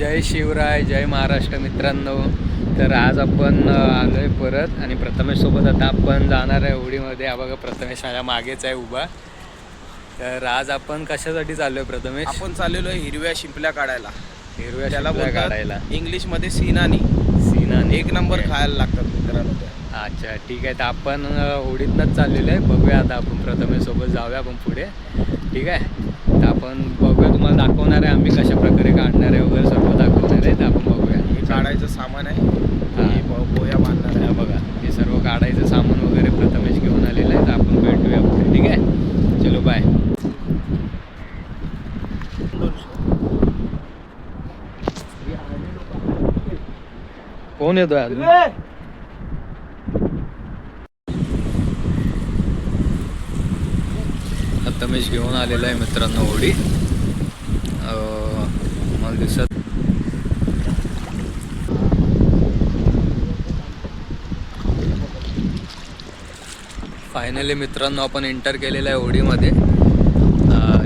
जय शिवराय, जय महाराष्ट्र मित्रांनो. तर आज आपण आलो आहे परत आणि प्रथमेश सोबत आता आपण जाणार आहे होडीमध्ये. हा बघा प्रथमेश माझ्या मागेच आहे उभा. तर आज आपण कशासाठी चाललो आहे प्रथमेश? आपण चाललेलो आहे हिरव्या शिंपल्या काढायला. हिरव्या शिंपल्या काढायला. इंग्लिशमध्ये सीनानी. एक नंबर खायला लागतात मित्रांनो त्या. अच्छा ठीक आहे. तर आपण होडीतनंच चाललेलो आहे. बघूया आता आपण प्रथमेश सोबत जाऊया आपण पुढे. ठीक आहे. तर आपण बघूया, तुम्हाला दाखवणार आहे आम्ही कशा प्रकारे काढणार आहे वगैरे सर्व दाखवणार आहे. तर आपण बघूया. हे काढायचं सामान आहे. हे पोया बांधणार आहे. बघा हे सर्व काढायचं सामान वगैरे प्रथमेश घेऊन आलेलं आहे. तर आपण भेटूया पुढे. ठीक आहे. चलो बाय. कोण येतोय अजून? प्रथमेश घेऊन आलेला आहे मित्रांनो होडी. मला दिसत फायनली मित्रांनो आपण एंटर केलेलं आहे होडीमध्ये.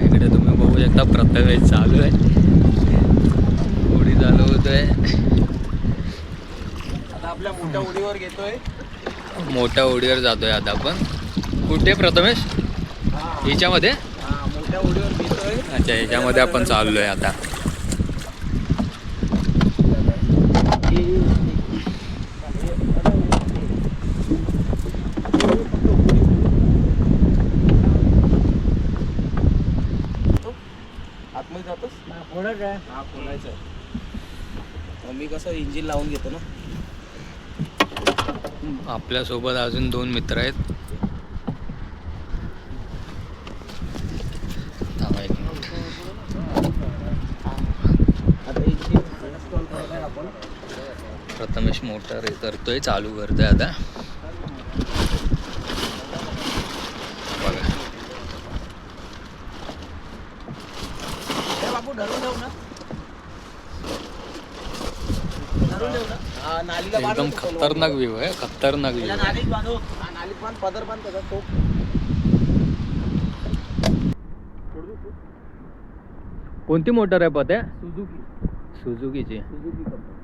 इकडे तुम्ही बघू शकता प्रथमेश चालू आहे. होडी चालवतोय. आता आपल्या मोठ्या होडीवर घेतोय. मोठ्या होडीवर जातोय आता आपण. कुठे प्रथमेश? हिच्यामध्ये? मोठ्या होडीवर घेतोय. अच्छा, ह्याच्यामध्ये आपण चाललोय आता. आतमध्ये जातोस? हा खोलायचं आहे. मी कसं इंजिन लावून घेतो ना. आपल्यासोबत अजून 2 मित्र आहेत. प्रथमेश मोटर हे करतोय, चालू करतोय आता. बघा बाबू धरून ठेव ना. एकदम खतरनाक व्ह्यू आहे. खतरनाक व्ह्यू आहे. नालीत बांध, पदर बांध त्याचा तो. कोणती मोटर आहे पत्या? सुझुकी. सुझुकीची. Suzuki company.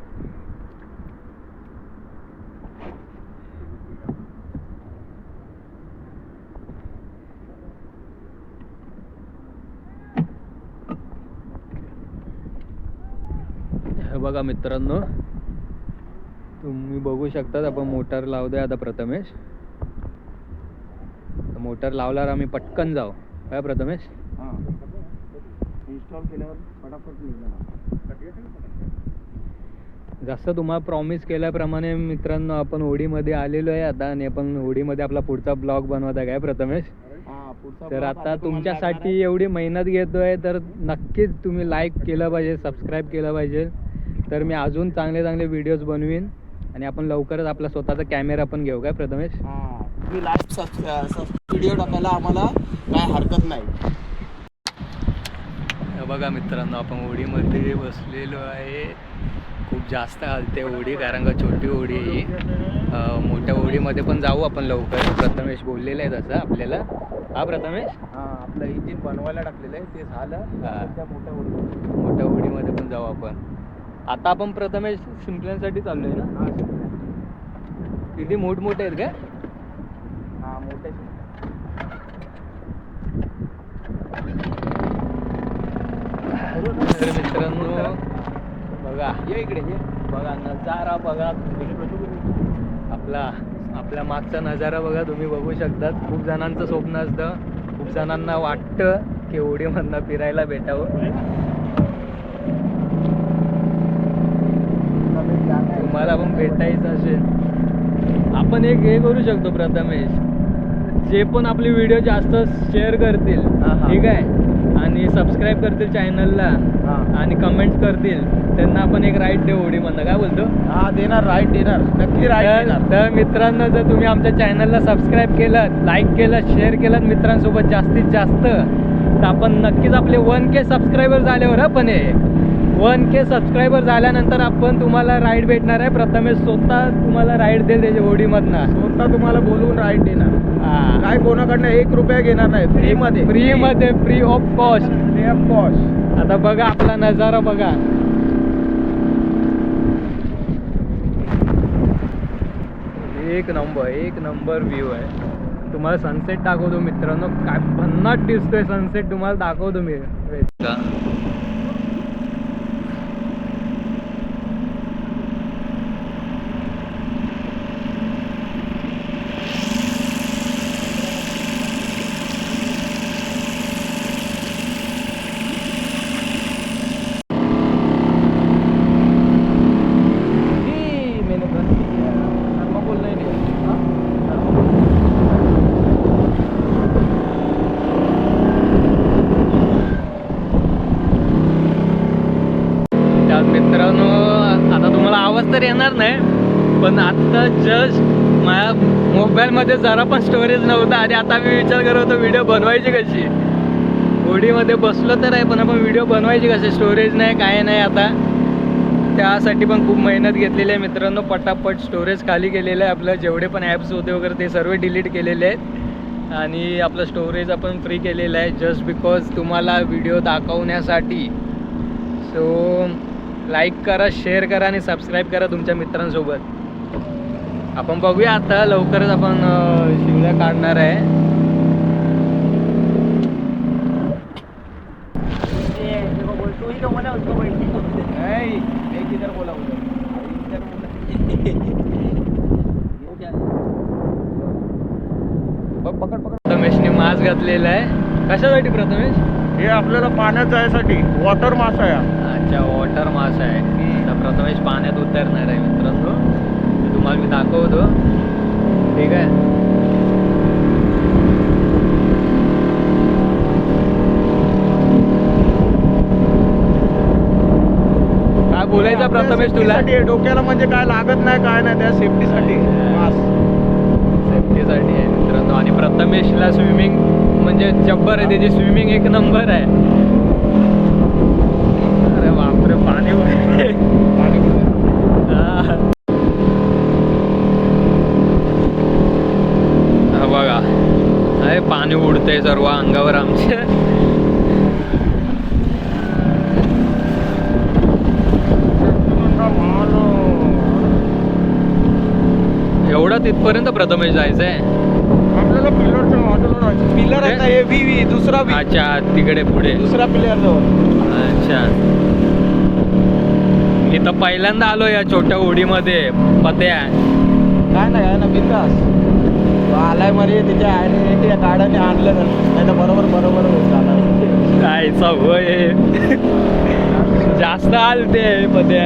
हे बघा मित्रांनो, तुम्ही बघू शकता आपण मोटर लावतोय आता प्रथमेश. मोटर लावल्यावर आम्ही पटकन जाऊ काय प्रथमेश? इन्स्टॉल केल्यावर फटाफट निघणार. जास्त तुम्हाला प्रॉमिस केल्याप्रमाणे मित्रांनो आपण होडीमध्ये आलेलो आहे आता. आणि आपण होडीमध्ये आपला पुढचा ब्लॉग बनवत आहे काय प्रथमेश? तर आता तुमच्यासाठी एवढी मेहनत घेतोय तर नक्कीच तुम्ही लाईक केलं पाहिजे, सबस्क्राईब केलं पाहिजे. तर मी अजून चांगले चांगले व्हिडिओज बनवीन. आणि आपण लवकरच आपला स्वतःचा कॅमेरा पण घेऊ काय प्रथमेश? तुम्ही लाईव्ह व्हिडिओ टाकायला आम्हाला काय हरकत नाही. बघा मित्रांनो, आपण होडीमध्ये बसलेलो आहे. खूप जास्त हलते होडी, कारण का छोटी होडी आहे ही. मोठ्या होडीमध्ये पण जाऊ आपण लवकर. प्रथमेश बोललेलं आहे तसं आपल्याला. हा प्रथमेश? आपलं इंजिन बनवायला टाकलेलं आहे, ते झालं. त्या मोठ्या होडीमध्ये पण जाऊ आपण. आता आपण प्रथमेश शिंपल्यांसाठी चाललोय ना? किती मोठमोठे आहेत काय? मोठे. तर मित्रांनो बघा, ये इकडे ये. बघा नजारा बघा. आपल्या मागचा नजारा बघा. तुम्ही बघू शकतात. खूप जणांचं स्वप्न असतं, खूप जणांना वाटतं की होडीमधनं फिरायला भेटावं. तुम्हाला पण भेटायचं असेल, आपण एक हे करू शकतो प्रथमेश. जे पण आपले व्हिडिओ जास्त शेअर करतील, ठीक आहे, आणि सबस्क्राईब करतील चॅनलला आणि कमेंट्स करतील, त्यांना आपण एक राईड देऊ होडीमधनं. काय बोलतो? देणार. राईड देणार, नक्की राईड देणार. तर मित्रांनो, जर तुम्ही आमच्या चॅनलला सबस्क्राईब केलं, लाईक केलं, शेअर केलं मित्रांसोबत जास्तीत जास्त, तर आपण नक्कीच आपले 1K सबस्क्रायबर झाल्यावर आपण 1K सबस्क्रायबर झाल्यानंतर आपण तुम्हाला राईड भेटणार आहे. प्रथमेश स्वतः तुम्हाला राईड देईल त्याच्या होडीमधनं. स्वतः तुम्हाला बोलवून राईड देणार. काय कोणाकडनं 1 रुपया घेणार नाही. फ्रीमध्ये free of cost. Free of cost. आता बघा आपला नजारा बघा. एक नंबर व्ह्यू आहे. तुम्हाला सनसेट दाखवतो मित्रांनो, काय भन्नाट दिसतोय सनसेट, तुम्हाला दाखवतो मी. मित्रांनो आता तुम्हाला आवाज तर येणार नाही, पण आता जस्ट माझ्या मोबाईलमध्ये जरा पण स्टोरेज नव्हता आणि आता मी विचार करत होतो व्हिडिओ बनवायची कशी. होडीमध्ये बसलो तर आहे, पण आपण व्हिडिओ बनवायची कशी, स्टोरेज नाही काय नाही. आता त्यासाठी पण खूप मेहनत घेतलेली आहे मित्रांनो. पटापट स्टोरेज खाली केलेलं आहे आपलं. जेवढे पण ॲप्स होते वगैरे ते सर्व डिलीट केलेले आहेत आणि आपलं स्टोरेज आपण फ्री केलेलं आहे जस्ट बिकॉज तुम्हाला व्हिडिओ दाखवण्यासाठी. सो लाईक करा, शेअर करा आणि सबस्क्राईब करा तुमच्या मित्रांसोबत. आपण बघूया आता लवकरच आपण शिवल्या काढणार आहे. प्रथमेशने मास्क घातलेला आहे. कशासाठी प्रथमेश? हे आपल्याला पाण्यात जायसाठी वॉटर मासा आहे. अच्छा, वॉटर मास आहे. तर प्रथमेश पाण्यात उतरणार आहे मित्रांनो, ते तुम्हाला मी दाखवतो. ठीक आहे. काय बोलायचं प्रथमेश तुला? डोक्याला म्हणजे काय लागत नाही काय नाही, त्या सेफ्टीसाठी सेफ्टीसाठी आहे मित्रांनो. आणि प्रथमेशला स्विमिंग म्हणजे जब्बर आहे, त्याची स्विमिंग एक नंबर आहे. अरे बापरे, पाणी हा बघा, अरे पाणी उडतंय सर्व अंगावर आमच्या. एवढं तिथपर्यंत प्रथमेश जायचंय आपल्याला. पिलर आहे हे व्ही दुसरा व्ही. अच्छा, तिकडे पुढे दुसरा पिलर जवळ. अच्छा, मी तर पहिल्यांदा आलो या छोट्या होडीमध्ये. पत्या काय ना बिंदास आलाय मध्ये तिच्या आईने गाड्याने आणलं नाही तर बरोबर जायचा होय. जास्त आलते पत्या.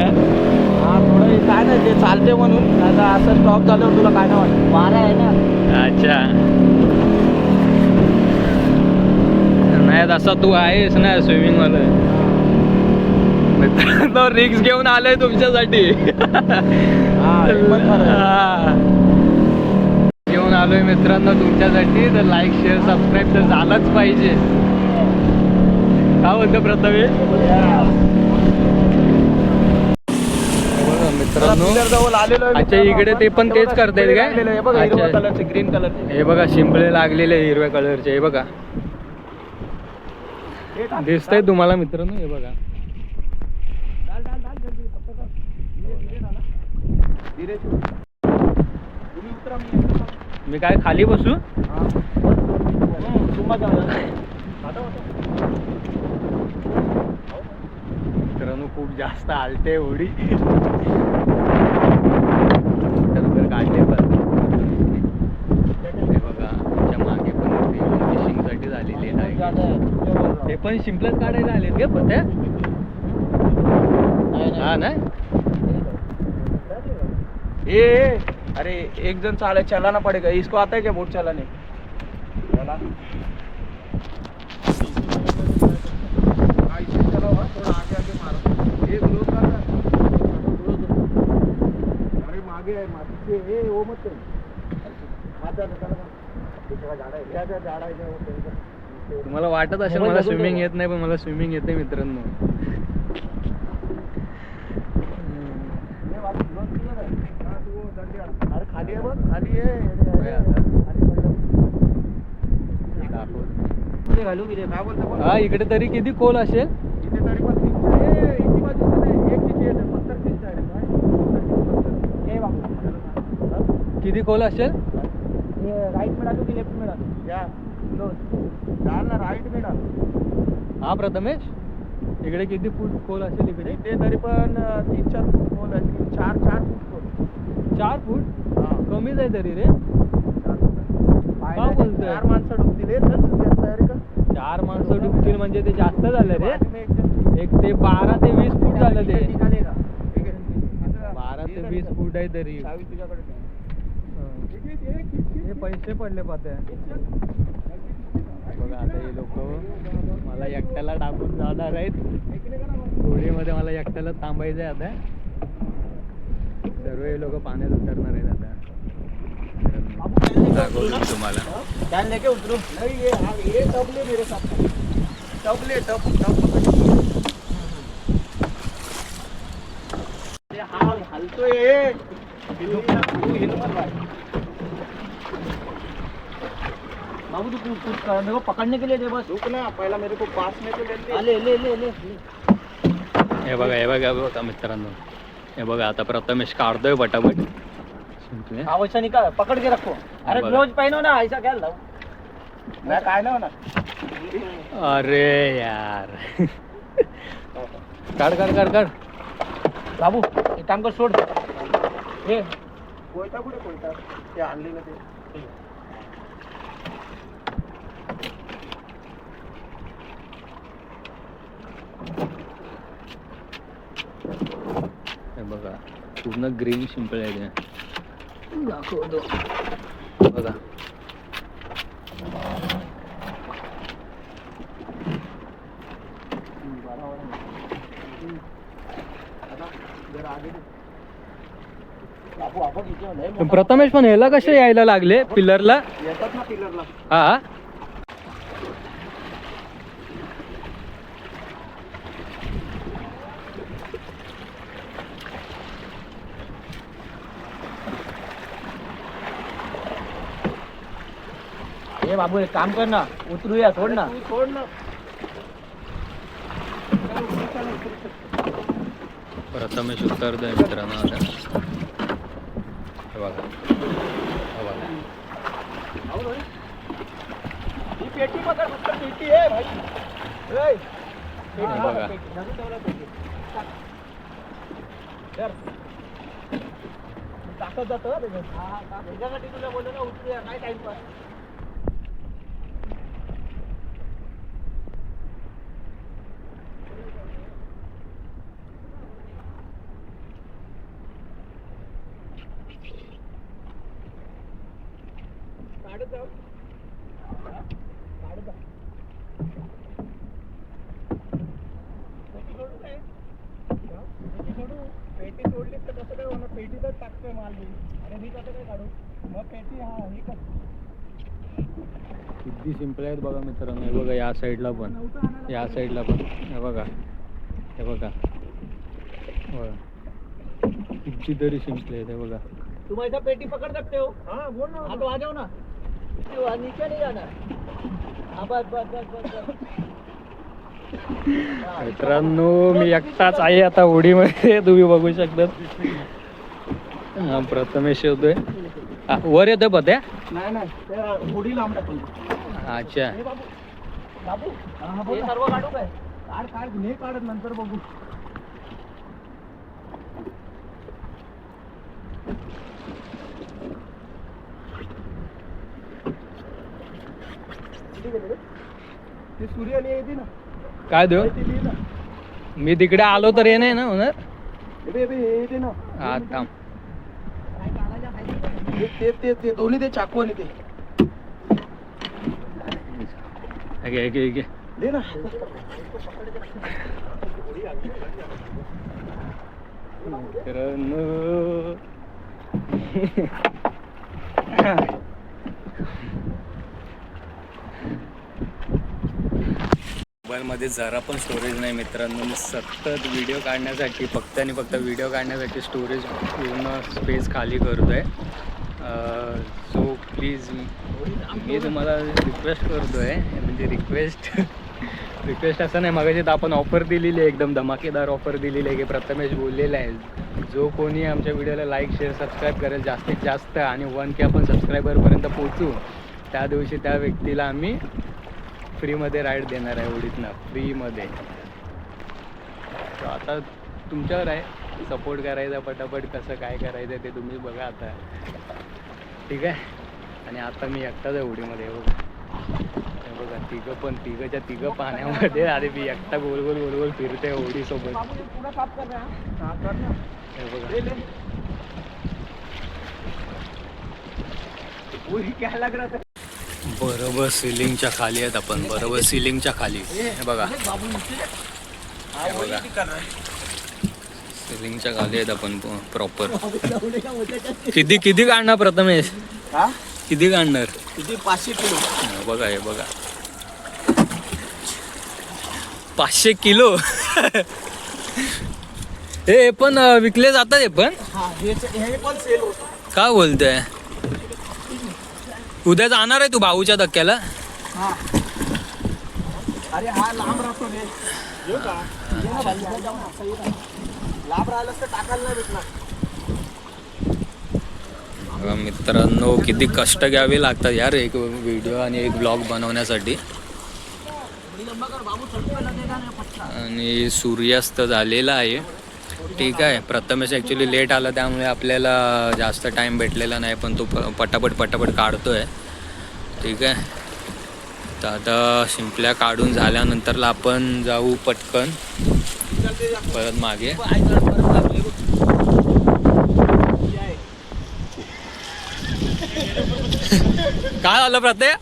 हा थोडं काय नाही ते चालते म्हणून, आता असं स्टॉप झाल्यावर तुला काय नाही वाटत, वारा आहे ना. अच्छा, नाही तसा तू आहेस ना स्विमिंग वाला. मित्रांनो रिक्स घेऊन आलोय तुमच्यासाठी. घेऊन आलोय मित्रांनो तुमच्यासाठी. तर लाईक शेअर सबस्क्राईब तर झालंच पाहिजे. काय बोलतो प्रथमेश? मित्रांनो अच्छा, इकडे ते पण तेच करतायत काय? अच्छा, ग्रीन कलर. हे बघा शिंपले लागलेले हिरव्या कलरचे. हे बघा दिसतंय तुम्हाला मित्रांनो. हे बघा मी काय खाली बसू? मित्रांनो खूप जास्त आलते होडी. काढले पण हे बघा, आमच्या मागे पण फिशिंग साठी झालेली आहे. ते पण शिंपलच काढायला आलेत गे पत्या. हा ना, ए अरे एक जन चलाना पड़ेगा इसको, आता है क्या बोट चलाने? चलो थोड़ा आगे मारो. एक ग्लोव का अरे मागे आहे मागे. वो मत तुम्हाला वाटत असेल मला स्विमिंग येत नाही, पण मला स्विमिंग येते मित्रांनो. अरे खाली आहे बघ, खाली आहे. हा इकडे तरी किती खोल असेल? इथे तरी पण 300 इथे बाजूला नाही, एक किती आहे 70 300 आहे. किती खोल असेल? राईट मिळालो की लेफ्ट मिळालो? या चाल ना राईट मिळा. हा प्रथमेश, इकडे किती फूट खोल असेल इकडे? इथे तरी पण 3-4 फूट खोल आहे. 4 फूट खोल. 4 फूट? हा. कमीच आहे तरी रे. 4 फूट. का बोलतोय? 4 माणसं डुबतील. चल तू तयारी कर. 4 माणसं डुबतील म्हणजे ते जास्त झालं रे. बाद में एकदम एक ते 12 ते 20 फूट झालं ते. निघालेगा. ठीक आहे. 12 ते 20 फूट आहे तरी. चावी तुझ्याकडे ठेव. हे पैसे पडले पाहते. बघा आता हे लोक मला एकट्याला टाकून जाणार आहेत. होडीमध्ये मला एकट्याला थांबायचं आहे आता. सर्व हे लोक पाण्यात उतरणार आहेत आता. दाखवतो तुम्हाला. क्या लेके उतरू? नहीं ये टबले मेरे साथ. टबले टब. ते हलतोय. तू हिलमत भाई. बाबू तू कुछ मेरे को पकड़ने के लिए दे बस. रुक ना, पहला मेरे को पास में तो ले. ले ले ले ले. हे बघा मित्रांनो, हे बघा आता प्रथमेश काढतोय पटापट. हाँ वैसा निकाल, पकड़ के रखो. अरे बघा. ग्लोव्स पहनो ना, ऐसा क्या लाओ. मैं काय ना होणार. अरे यार. काढ. बाबू एक काम कर, सोड. ये कोयता कुठे कोयता? ते आणलेलं ते. हे बघा पूर्ण ग्रीन शिंपले आहे ते. दाखवतो बघा. बाबू आपण इथे लय मोठा- प्रथमेश पण ह्याला कसे यायला लागले पिलरला? येतात ना पिलरला. हा ये बाबू एक काम कर ना, उतरूया, सोड ना. तू सोड ना. प्रथमेश उतरतोय मित्रांनो आता. हे बघा. ही पेटी पकड, फक्त पेटी आहे भाई. ए, हे बघा. टाकत जातो हा त्याच्यात. त्याच्यासाठी तुला बोललो ना, उतरूया, काय टाइमपास. काढत जाऊ. काढत जा. पेटी सोडू काय? पेटी सोडू. पेटी सोडली तर कसं काय होणार? पेटीतच टाकतोय माल मी. अरे मी कसं काय काढू? मग पेटी हा हे कर. किती शिंपले आहेत बघा मित्रांनो. हे बघा या साईडला पण, या साईडला पण. हे बघा. किती तरी शिंपले आहेत. हे बघा. तुम ऐसा पेटी पकड़ सकते हो? हाँ बोल ना. हाँ तो आ जाओ ना. नीचे नहीं जाना. हाँ बस. मित्रांनो मी एकटाच आहे आता होडीमध्ये. तुम्ही बघू शकता. हा प्रथमेश होतोय. वर येतोय पत्या. नाही त्या होडी लांब टाकून. अच्छा. बाबू हे सर्व काढू काय? काढ नाही काढत, नंतर बघू. ते सूर्याने येते ना. काय देऊ? ते लिही ना. मी तिकडे आलो तर हे नाही ना होणार. हे येते ना. हा थांब. ते दोन्ही ते चाकू आणि ते घे. दे ना. मित्रांनो मोबाईलमध्ये जरा पण स्टोरेज नाही मित्रांनो. मी सतत व्हिडिओ काढण्यासाठी फक्त व्हिडिओ काढण्यासाठी स्टोरेज पूर्ण स्पेस खाली करतोय. सो प्लीज मी तुम्हाला रिक्वेस्ट करतोय, म्हणजे रिक्वेस्ट असं नाही. मगाशी आपण ऑफर दिलेली आहे, एकदम धमाकेदार ऑफर दिलेली आहे की प्रथमेश बोललेला आहे जो कोणी आमच्या व्हिडिओला लाईक शेअर सबस्क्राईब करेल जास्तीत जास्त आणि 1K आपण सबस्क्रायबरपर्यंत पोहोचू, त्या दिवशी त्या व्यक्तीला आम्ही फ्रीमध्ये राईड देणार आहे होडीतनं, फ्रीमध्ये. तर आता तुमच्यावर आहे सपोर्ट करायचा, पटापट कसं काय करायचं ते तुम्ही बघा आता. ठीक आहे. आणि आता मी एकटाच आहे होडीमध्ये. हे बघा तिघच्या तिघं पाण्यामध्ये. अरे मी एकटा गोल गोल गोल गोल फिरते होडीसोबत. पूरा साफ कर रहा है. हाँ कर ना. हे बघा ले ले. वही क्या लग रहा था. बरोबर सिलिंगच्या खाली आहेत आपण, बरोबर सिलिंगच्या खाली. हे बघा, बाबू नीचे. हे बघा सिलिंगच्या खाली आहेत आपण प्रॉपर. किती किती काढणार प्रथमेश? हा किती काढणार? किती 500 किलो. हे बघा, हे बघा 500 किलो. हे पण विकले जातात हे पण. हा हे पण सेल होतं. काय बोलतोय? उद्या जाणार आहे तू भाऊच्या धक्क्याला? हा अरे हा लांब राहतो रे. येऊ का? ये ना भाई, इथे जाऊन आता ये ना. लांब राहिलंस तर टाकायला नाही भेटणार. बघा मित्रांनो, किती कष्ट घ्यावे लागतात यार एक व्हिडिओ आणि एक ब्लॉग बनवण्यासाठी. आणि सूर्यास्त झालेला आहे. ठीक आहे. प्रथमेश ॲक्च्युली लेट आला त्यामुळे आपल्याला जास्त टाईम भेटलेला नाही, पण तो पटापट काढतोय. ठीक आहे. तर आता शिंपल्या काढून झाल्यानंतरला आपण जाऊ पटकन परत मागे. काय झालं प्रत्यय?